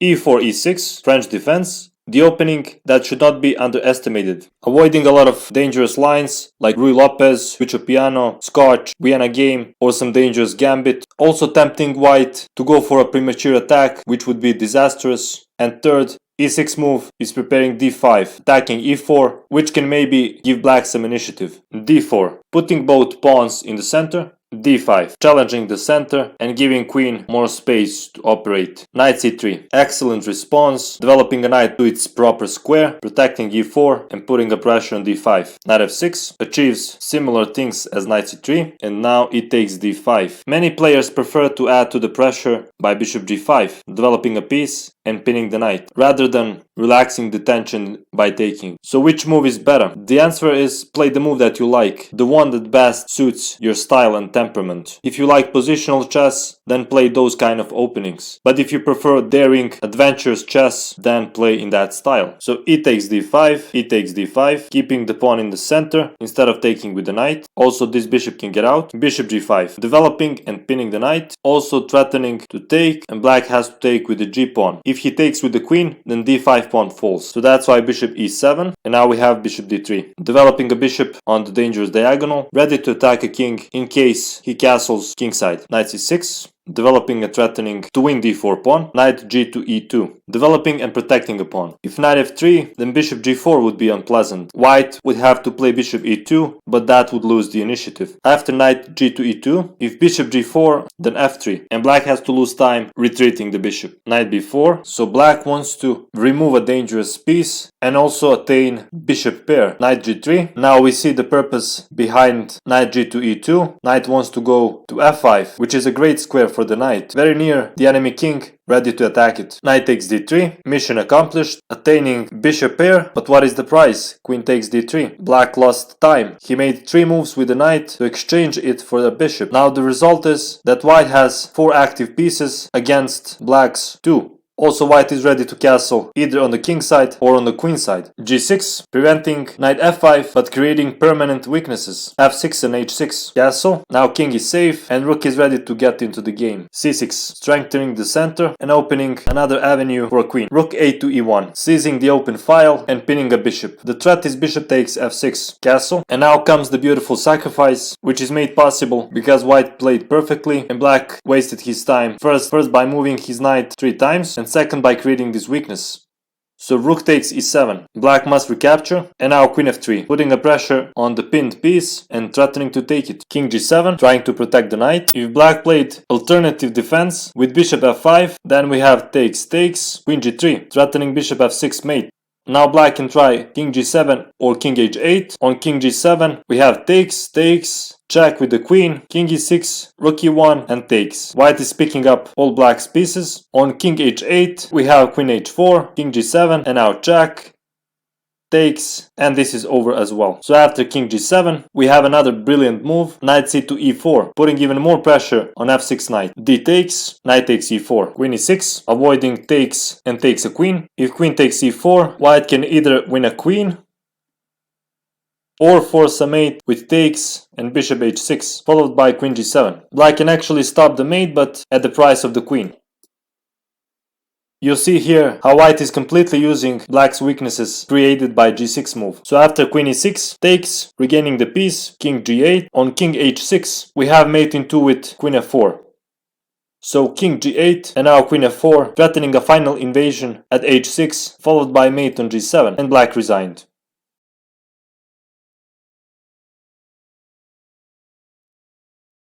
e4, e6, French defense. The opening that should not be underestimated. Avoiding a lot of dangerous lines like Rui Lopez, Huicho Piano, Scotch, Vienna game, or some dangerous gambit. Also tempting white to go for a premature attack, which would be disastrous. And third, e6 move is preparing d5, attacking e4, which can maybe give black some initiative. d4, putting both pawns in the center. d5, challenging the center and giving queen more space to operate. Knight c3, excellent response, developing a knight to its proper square, protecting e4 and putting a pressure on d5. Knight f6 achieves similar things as knight c3, and now it takes d5. Many players prefer to add to the pressure by bishop g5, developing a piece and pinning the knight, rather than relaxing the tension by taking. So which move is better? The answer is play the move that you like, the one that best suits your style and temperament. If you like positional chess, then play those kind of openings. But if you prefer daring, adventurous chess, then play in that style. So e takes d5, e takes d5, keeping the pawn in the center instead of taking with the knight. Also this bishop can get out. Bishop g5, developing and pinning the knight, also threatening to take, and black has to take with the g pawn. If he takes with the queen, then d5 pawn falls. So that's why bishop e7, and now we have bishop d3. Developing a bishop on the dangerous diagonal, ready to attack a king in case he castles kingside. Knight c6. Developing and threatening to win d4 pawn, knight g to e2, developing and protecting a pawn. If knight f3, then bishop g4 would be unpleasant. White would have to play bishop e2, but that would lose the initiative. After knight g to e2, if bishop g4, then f3, and black has to lose time retreating the bishop. Knight b4, so black wants to remove a dangerous piece and also attain bishop pair. Knight g3, now we see the purpose behind knight g to e2. Knight wants to go to f5, which is a great square for the knight, very near the enemy king, ready to attack it. Knight takes d3, mission accomplished, attaining bishop pair, but what is the price? Queen takes d3. Black lost time. He made 3 moves with the knight to exchange it for the bishop. Now the result is that white has 4 active pieces against black's 2. Also white is ready to castle either on the king side or on the queen side. g6, preventing knight f5 but creating permanent weaknesses. f6 and h6, castle. Now king is safe and rook is ready to get into the game. c6, strengthening the center and opening another avenue for a queen. Rook a to e1, seizing the open file and pinning a bishop. The threat is bishop takes f6, castle. And now comes the beautiful sacrifice, which is made possible because white played perfectly and black wasted his time. First by moving his knight 3 times, and second by creating this weakness. So rook takes e7, black must recapture, and now queen f3, putting a pressure on the pinned piece and threatening to take it. King g7, trying to protect the knight. If black played alternative defense with bishop f5, then we have takes, queen g3, threatening bishop f6 mate. Now black can try king g7 or king h8. On king g7 we have takes, check with the queen, king e6, rook e1 and takes. White is picking up all black's pieces. On king h8 we have queen h4, king g7 and now check, takes, and this is over as well. So after king g7 we have another brilliant move, knight c to e4, putting even more pressure on f6 knight. D takes, knight takes e4, queen e6, avoiding takes and takes a queen. If queen takes e4, white can either win a queen or force a mate with takes and bishop h6, followed by queen g7. Black can actually stop the mate, but at the price of the queen. You see here how white is completely using black's weaknesses created by g6 move. So after queen e6 takes, regaining the piece, king g8. On king h6 we have mate in 2 with queen f4. So king g8 and now queen f4, threatening a final invasion at h6, followed by mate on g7, and black resigned.